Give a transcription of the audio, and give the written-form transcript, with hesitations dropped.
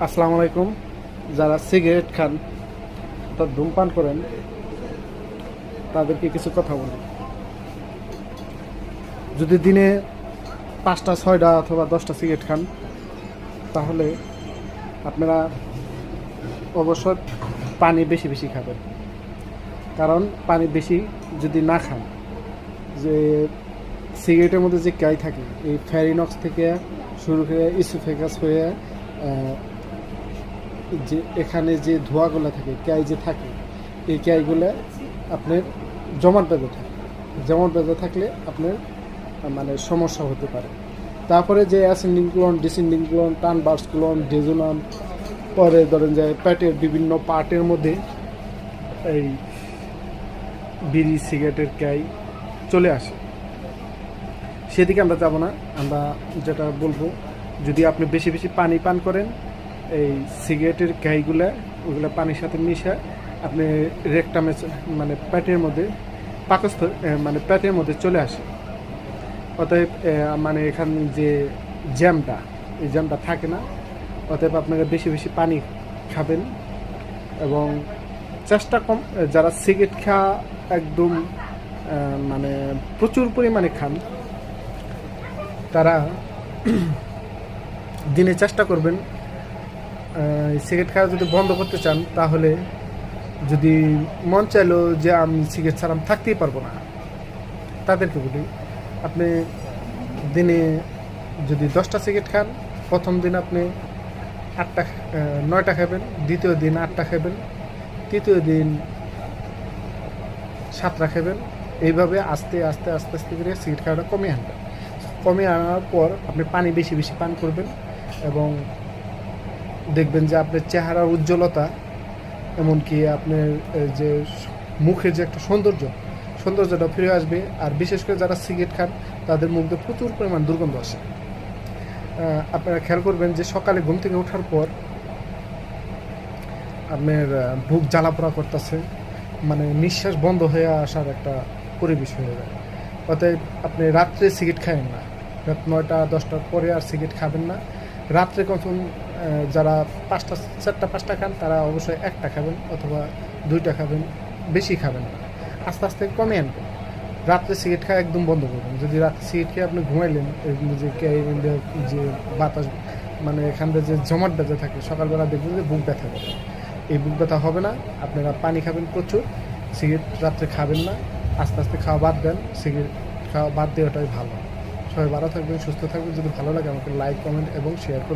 আসসালামু আলাইকুম। যারা সিগারেট খান তা ধূমপান করেন তাদেরকে কিছু কথা বলি। যদি দিনে 5টা 6টা অথবা 10টা সিগারেট খান তাহলে আপনারা অবশ্যই পানি বেশি বেশি খাবেন। কারণ পানি বেশি যদি না খান, যে সিগারেটের মধ্যে যে ক্যাই থাকে, এই ফ্যারিনক্স থেকে শুরু করে ইসোফেগাস হয়ে যে এখানে যে ধোঁয়াগুলো থাকে, ক্যাই যে থাকে, এই ক্যাইগুলো আপনার জমাট বেঁধে থাকে। জমাট বেঁধে থাকলে আপনার মানে সমস্যা হতে পারে। তারপরে যে ascending clone, descending clone, ট্রানভার্স clone, ডেজোনাম, পরে ধরেন যে পেটের বিভিন্ন পার্টের মধ্যে এই বিড়ি সিগারেটের ক্যাই চলে আসে। সেদিকে আমরা যাব না। আমরা যেটা বলবো, যদি আপনি বেশি বেশি পানি পান করেন, এই সিগারেটের ক্যাইগুলা ওইগুলো পানির সাথে মিশে আপনি রেকটামে মানে পেটের মধ্যে পাকস্থ মানে পেটের মধ্যে চলে আসে। অতএব মানে এখানে যে জ্যামটা, এই জ্যামটা থাকে না। অতএব আপনারা বেশি বেশি পানি খাবেন এবং চেষ্টা কম, যারা সিগারেট খাওয়া একদম মানে প্রচুর পরিমাণে খান, তারা দিনে চেষ্টা করবেন সিগারেট খাওয়া যদি বন্ধ করতে চান, তাহলে যদি মন চাইলো যে আমি সিগারেট ছাড়া আমি থাকতেই পারবো না, তাদেরকে বলি আপনি দিনে যদি 10টা সিগারেট খান, প্রথম দিন আপনি 9টা খাবেন, দ্বিতীয় দিন 8টা খাবেন, তৃতীয় দিন 7টা খাবেন। এইভাবে আস্তে আস্তে আস্তে আস্তে করে সিগারেট খাওয়াটা কমিয়ে আনবেন। কমিয়ে আনার পর আপনি পানি বেশি বেশি পান করবেন এবং দেখবেন যে আপনার চেহারার উজ্জ্বলতা, এমনকি আপনার যে মুখের যে একটা সৌন্দর্যটা ফিরে আসবে। আর বিশেষ করে যারা সিগারেট খান তাদের মুখ দিয়ে প্রচুর পরিমাণ দুর্গন্ধ আসে। আপনারা খেয়াল করবেন যে সকালে ঘুম থেকে ওঠার পর আপনার বুক জ্বালাপোড়া করতেছে, মানে নিঃশ্বাস বন্ধ হয়ে আসার একটা পরিবেশ হয়ে যায়। অতএব আপনি রাত্রে সিগারেট খাবেন না, রাত 9টা 10টার পরে আর সিগারেট খাবেন না। রাত্রে কখন যারা 4টা 5টা খান, তারা অবশ্যই 1টা খাবেন অথবা 2টা খাবেন, বেশি খাবেন না। আস্তে আস্তে কমে আনবেন। রাত্রে সিগারেট খাওয়া একদম বন্ধ করবেন। যদি রাত্রে সিগারেট খেয়ে আপনি ঘুমাইলেন, যে বাতাস মানে এখান থেকে যে জমাট ব্যথা থাকে, সকালবেলা দেখবেন যে বুক ব্যথা করে। এই বুক ব্যথা হবে না। আপনারা পানি খাবেন প্রচুর, সিগারেট রাত্রে খাবেন না, আস্তে আস্তে খাওয়া বাদ দেন। সিগারেট খাওয়া বাদ দেওয়াটাই ভালো। সবাই ভালো থাকবেন, সুস্থ থাকবেন। যদি ভালো লাগে আমাকে লাইক, কমেন্ট এবং শেয়ার করুন।